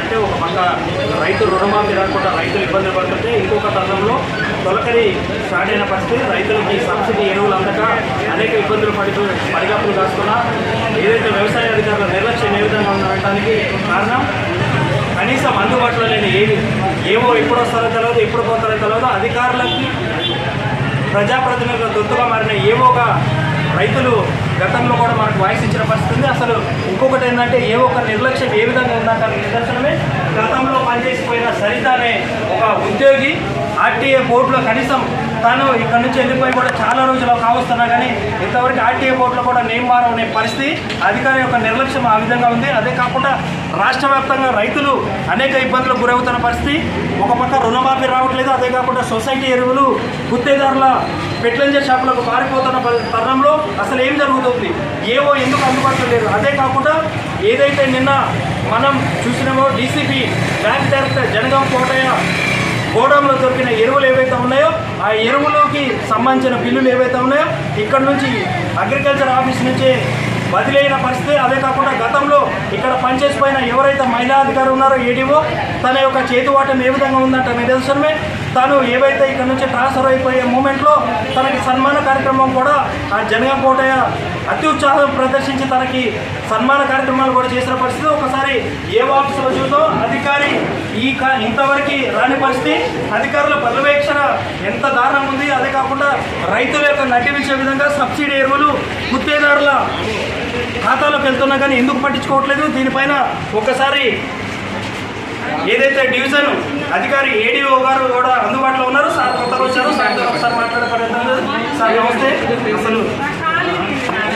ఏంటంటే ఒక పక్క రైతు రుణమాఫీ రాకుండా రైతులు ఇబ్బందులు పడుతుంటే ఇంకొక తరుణంలో తొలకరి స్టార్ట్ అయిన పరిస్థితి రైతులకి సబ్సిడీ ఎరువులు అందక అనేక ఇబ్బందులు పడిగాపులు కాస్తున్నా ఏదైతే వ్యవసాయ అధికారుల నిర్లక్ష్యం ఏ విధంగా ఉందనడానికి కారణం కనీసం అందుబాటులో లేని ఏవో ఎప్పుడు వస్తారో తెలియదు, ఎప్పుడు పోతారో తెలియదు. అధికారులకి ప్రజాప్రతినిధుల దొత్తుగా మారిన ఏవోగా రైతులు గతంలో కూడా మనకు వాయిస్ ఇచ్చిన పరిస్థితి ఉంది. అసలు ఇంకొకటి ఏంటంటే ఒక నిర్లక్ష్యం ఏ విధంగా ఉందంటే నిదర్శనమే గతంలో పనిచేసిపోయిన సరిత అనే ఒక ఉద్యోగి ఆర్టీఏ బోర్డులో కనీసం తాను ఇక్కడ నుంచి వెళ్ళిపోయి కూడా చాలా రోజులు కావస్తున్నా కానీ ఇంతవరకు ఆర్టీఏ బోర్డులో కూడా నేమ్ మారనే పరిస్థితి అధికారి యొక్క నిర్లక్ష్యం ఆ విధంగా ఉంది. అదే కాకుండా రాష్ట్ర వ్యాప్తంగా రైతులు అనేక ఇబ్బందులకు గురవుతున్న పరిస్థితి. ఒక పక్క రుణమాఫీ రావట్లేదు, అదే కాకుండా సొసైటీ ఎరువులు గుత్తేదారుల ఫెర్టిలైజర్ షాపులకు మారిపోతున్న తరుణంలో అసలు ఏం జరుగుతుంది, ఎందుకు అందుబాటులో లేదు. అదే కాకుండా ఏదైతే నిన్న మనం చూసినామో DCP bank director Jangaon Kotaiah గోడౌన్లో దొరికిన ఎరువులు ఏవైతే ఉన్నాయో ఆ ఎరువులకి సంబంధించిన బిల్లులు ఏవైతే ఉన్నాయో ఇక్కడ నుంచి అగ్రికల్చర్ ఆఫీస్ నుంచి బదిలీ అయిన పరిస్థితి. అదే కాకుండా గతంలో ఇక్కడ పనిచేసిపోయిన ఎవరైతే మహిళా అధికారి ఉన్నారో ఏడీఓ తన యొక్క చేతివాటం ఏ విధంగా ఉందంటే నిదర్శనమే తను ఏవైతే ఇక్కడ నుంచి ట్రాన్స్ఫర్ అయిపోయే మూమెంట్లో తనకి సన్మాన కార్యక్రమం కూడా ఆ జనగాం కోటయ్య అతి ఉత్సాహం ప్రదర్శించి తనకి సన్మాన కార్యక్రమాలు కూడా చేసిన పరిస్థితి. ఒకసారి ఆఫీసులో చూద్దాం అధికారి ఇంతవరకు రాని పరిస్థితి, అధికారుల పర్యవేక్షణ ఎంత దారుణంగా ఉంది. అదే కాకుండా రైతుల యొక్క నటించే విధంగా సబ్సిడీ ఎరువులు గుత్తేదారుల ఖాతాలోకి వెళ్తున్నా కానీ ఎందుకు పట్టించుకోవట్లేదు. దీనిపైన ఒకసారి ఏదైతే డివిజన్ అధికారి ఏడీఓ గారు కూడా అందుబాటులో ఉన్నారు. సార్ కొత్తగా వచ్చారు, సార్తో ఒకసారి మాట్లాడే ప్రయత్నం. సార్ నమస్తే. అసలు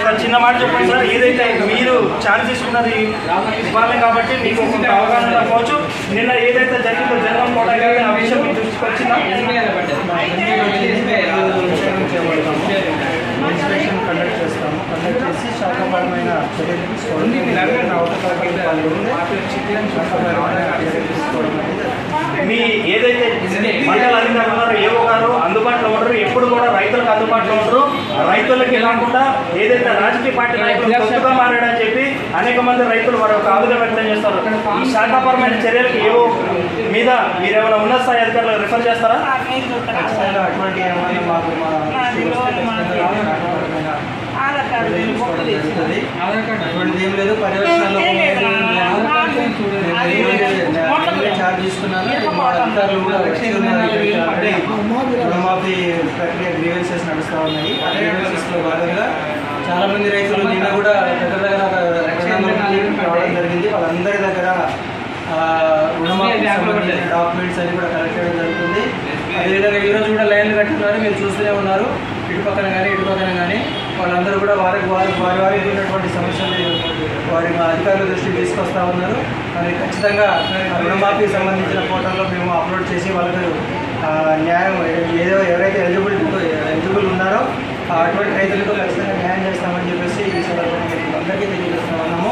ఒక చిన్న మాట చెప్పండి సార్, ఏదైతే మీరు ఛార్జ్ తీసుకున్నది ఇవ్వాలి కాబట్టి మీకు కొంత అవగాహన రావచ్చు. నిన్న ఏదైతే జరిగిందో జనగాం కోట గారి ఆ విషయం మీకు దృష్టికి ఇన్స్పెక్షన్ కండక్ట్ చేస్తాము. కండక్ట్ చేసి శాఖపరమైన చర్యలు తీసుకోవడం మీ ఏదైతే మండల అధికారులు ఉన్నారో ఏవో గారు అందుబాటులో ఉండరు, ఎప్పుడు కూడా రైతులకు అందుబాటులో ఉండరు. రైతులకి కాకుండా ఏదైతే రాజకీయ పార్టీ నాయకులు కొత్తగా మారాడని చెప్పి అనేక మంది రైతులు వారి యొక్క ఆవేదన వ్యక్తం చేస్తారు. ఈ శాఖాపరమైన చర్యలకు ఏవో మీద మీరు ఏమైనా ఉన్నత స్థాయి అధికారులకు రిఫర్ చేస్తారా? అటువంటి ఏమైనా మాకు అటువంటిది ఏం లేదు. పర్యవేక్షణలో ఛార్జ్ తీసుకున్నాను. అధికారులు కూడా రుణమాఫీ ప్రక్రియ గ్రీవెన్సెస్ నడుస్తూ ఉన్నాయి. ఆ గ్రీవెన్సెస్లో భాగంగా చాలామంది రైతులు నిన్న కూడా దగ్గర రావడం జరిగింది. వాళ్ళందరి దగ్గర రుణమాఫీ డాక్యుమెంట్స్ అన్ని కూడా కలెక్ట్ చేయడం జరుగుతుంది. అదేవిధంగా ఈరోజు కూడా లైన్లు కట్టుకున్నారు, మీరు చూస్తూనే ఉన్నారు. ఇటుపక్కన కానీ వాళ్ళందరూ కూడా వారికి ఉన్నటువంటి సమస్యలు వారి మా అధికారుల దృష్టికి తీసుకొస్తూ ఉన్నారు. మరి ఖచ్చితంగా రుణమాఫీకి సంబంధించిన పోర్టల్లో మేము అప్లోడ్ చేసి వాళ్ళకు న్యాయం ఎవరైతే ఎలిజిబుల్ ఉన్నారో అటువంటి రైతులకు ఖచ్చితంగా న్యాయం చేస్తామని చెప్పేసి ఈ సందర్భంగా అందరికీ తెలియజేస్తా ఉన్నాము.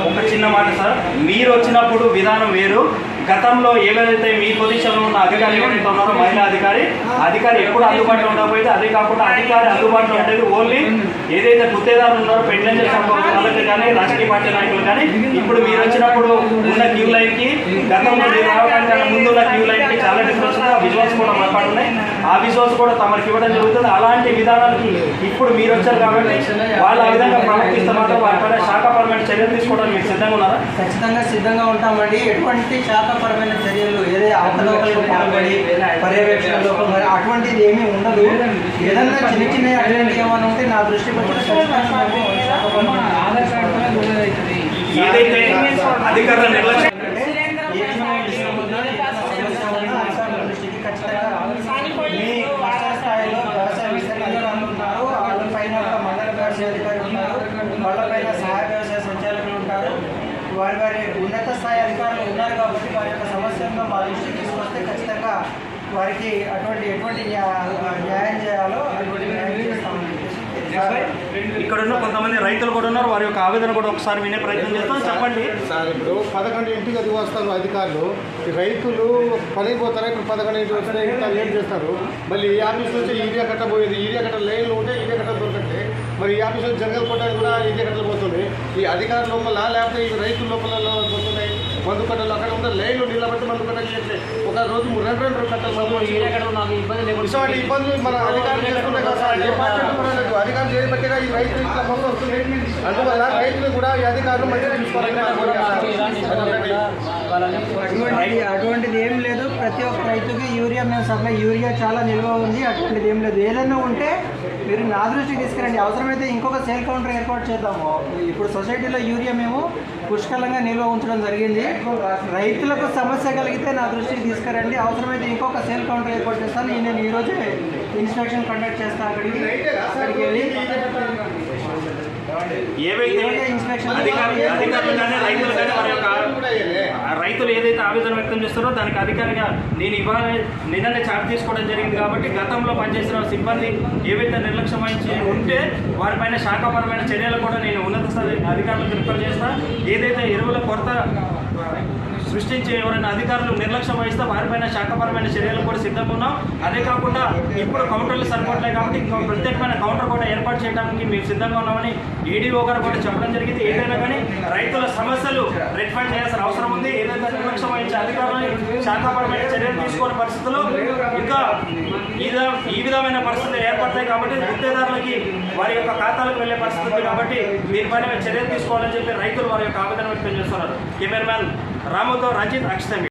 ఒక చిన్న మాట సార్, మీరు వచ్చినప్పుడు విధానం వేరు. గతంలో ఏవైతే మీ పొజిషన్లో ఉన్న అధికారి ఎవరైతే ఉన్నారో మహిళా అధికారి ఎప్పుడు అందుబాటులో ఉండకపోతే, అదే కాకుండా అధికారి అందుబాటులో ఉండేది ఓన్లీ ఏదైతే గుత్తేదారులు ఉన్నారో ఫెర్టిలైజర్ షాప్ వాళ్ళకి కానీ రాజకీయ పార్టీ నాయకులు కానీ. ఇప్పుడు మీరు వచ్చినప్పుడు ఉన్న క్యూ లైన్కి గతంలో మీరు రావడానికి ముందు ఉన్న క్యూ లైన్కి చాలా డిఫరెన్స్ ఉంది. ఆ విజువల్స్ కూడా మాట్లాడున్నాయి. ఆ విజువల్స్ కూడా తమరికి ఇవ్వడం జరుగుతుంది. అలాంటి విధానాలకి ఇప్పుడు మీరు వచ్చారు కాబట్టి వాళ్ళు ఆ విధంగా ప్రవర్తిస్తే మాత్రం వారిపైన శాఖాపరమైన చర్యలు తీసుకోవడానికి మీరు సిద్ధంగా ఉన్నారా? ఖచ్చితంగా సిద్ధంగా ఉంటామండి. ఎటువంటి శాఖాపరమైన చర్యలు ఏదైతే అవకతవకలకు పాల్పడి పర్యవేక్షణలో అటువంటిది ఏమీ ఉండదు. ఏదన్నా చిన్న ఏమైనా ఉంటే నా దృష్టికి వచ్చి ఏదైతే అధికారుల నిర్లక్ష్యం అధికారులు ఉన్నారు, వాళ్ళపైన సహాయ వ్యవసాయ సంచాలకులు ఉంటారు, వారి ఉన్నత స్థాయి అధికారులు ఉన్నారు. కాబట్టి వారి యొక్క సమస్యలను మా దృష్టికి తీసుకొస్తే ఖచ్చితంగా వారికి ఎటువంటి న్యాయం చేయాలో అటువంటి న్యాయం చేస్తామని ఇక్కడ ఉన్న కొంతమంది రైతులు కూడా ఉన్నారు. వారి యొక్క ఆవేదన కూడా ఒకసారి వినే ప్రయత్నం చేస్తాం. చెప్పండి సార్. ఇప్పుడు 11 ఇంటికి అది వస్తారు అధికారులు, రైతులు పని పోతారా? ఇప్పుడు 11 ఇంటికి వస్తే ఇంత లేట్ చేస్తారు. మళ్ళీ ఈ ఆఫీస్ నుంచి ఈరియా కట్టబోయేది, ఈరియా కట్ట లైన్లు ఉంటే ఈరియా కట్ట దొరకట్టే. మరి ఈ ఆఫీస్ నుంచి జనగల్ కొట్టడానికి కూడా ఈరియా కట్టలు పోతుంది. ఈ అధికారుల లోపల లేకపోతే ఈ రైతుల లోపల పోతున్నాయి. మందు కట్టలు అక్కడ ఉన్న లైన్లు నిలబెట్టి మందు కట్టలు చేస్తే ఒక రోజు 2 కట్టలు ఇటువంటి ఇబ్బందులు మన అధికారులు చేసుకుంటే కదా సార్, ఏ పార్టీ కూడా లేదు. అధికారులు చేయబట్టిగా ఈ రైతులు ఇట్లా మొత్తం వస్తుంది. అందువల్ల రైతులు కూడా ఈ అధికారులు మంచిగా చూసుకోవాలని అటువంటిది ఏం లేదు. ప్రతి ఒక్క రైతుకి యూరియా మేము సప్లై, యూరియా చాలా నిల్వ ఉంది. అటువంటిది ఏం లేదు. ఏదైనా ఉంటే మీరు నా దృష్టికి తీసుకురండి. అవసరమైతే ఇంకొక సేల్ కౌంటర్ ఏర్పాటు చేద్దాము. ఇప్పుడు సొసైటీలో యూరియా మేము పుష్కలంగా నిల్వ ఉంచడం జరిగింది. రైతులకు సమస్య కలిగితే నా దృష్టికి తీసుకురండి. అవసరమైతే ఇంకొక సేల్ కౌంటర్ ఏర్పాటు చేస్తాను. నేను ఈరోజే ఇన్స్పెక్షన్ కండక్ట్ చేస్తాను. అక్కడికి వెళ్ళి ఏవైతే అధికారులు కానీ రైతులు కానీ వారి యొక్క రైతులు ఏదైతే ఆవేదన వ్యక్తం చేస్తారో దానికి అధికారిగా నేను ఇవాళ నిన్ననే చార్జ్ తీసుకోవడం జరిగింది. కాబట్టి గతంలో పనిచేసిన సిబ్బంది ఏవైతే నిర్లక్ష్యం వహించి ఉంటే వారిపైన శాఖాపరమైన చర్యలు కూడా నేను ఉన్నత స్థాయి అధికారులకు రిఫర్ చేస్తా. ఏదైతే ఎరువుల కొరత సృష్టించే ఎవరైనా అధికారులు నిర్లక్ష్యం వహిస్తే వారిపైన శాఖపరమైన చర్యలు కూడా సిద్ధంగా ఉన్నాం. అదే కాకుండా ఇప్పుడు కౌంటర్లు సరిపోవట్లేదు కాబట్టి ఇంకో ప్రత్యేకమైన కౌంటర్ కూడా ఏర్పాటు చేయడానికి మేము సిద్ధంగా ఉన్నామని ఈడీఓ గారు కూడా చెప్పడం జరిగింది. ఏదైనా కానీ రైతుల సమస్యలు రెక్టిఫై చేయాల్సిన అవసరం ఉంది. ఏదైతే నిర్లక్ష్యం వహించే అధికారులు శాఖాపరమైన చర్యలు తీసుకునే పరిస్థితుల్లో ఇంకా ఈ విధమైన పరిస్థితులు ఏర్పడతాయి. కాబట్టి గుత్తేదారులకి వారి యొక్క ఖాతాలకు వెళ్లే పరిస్థితి ఉంది. కాబట్టి దీనిపైన చర్యలు తీసుకోవాలని చెప్పి రైతులు వారి యొక్క ఆవేదన వ్యక్తం చేస్తున్నారు. కెమెరామ్యాన్ రాముతో రంజిత్, అక్షిత.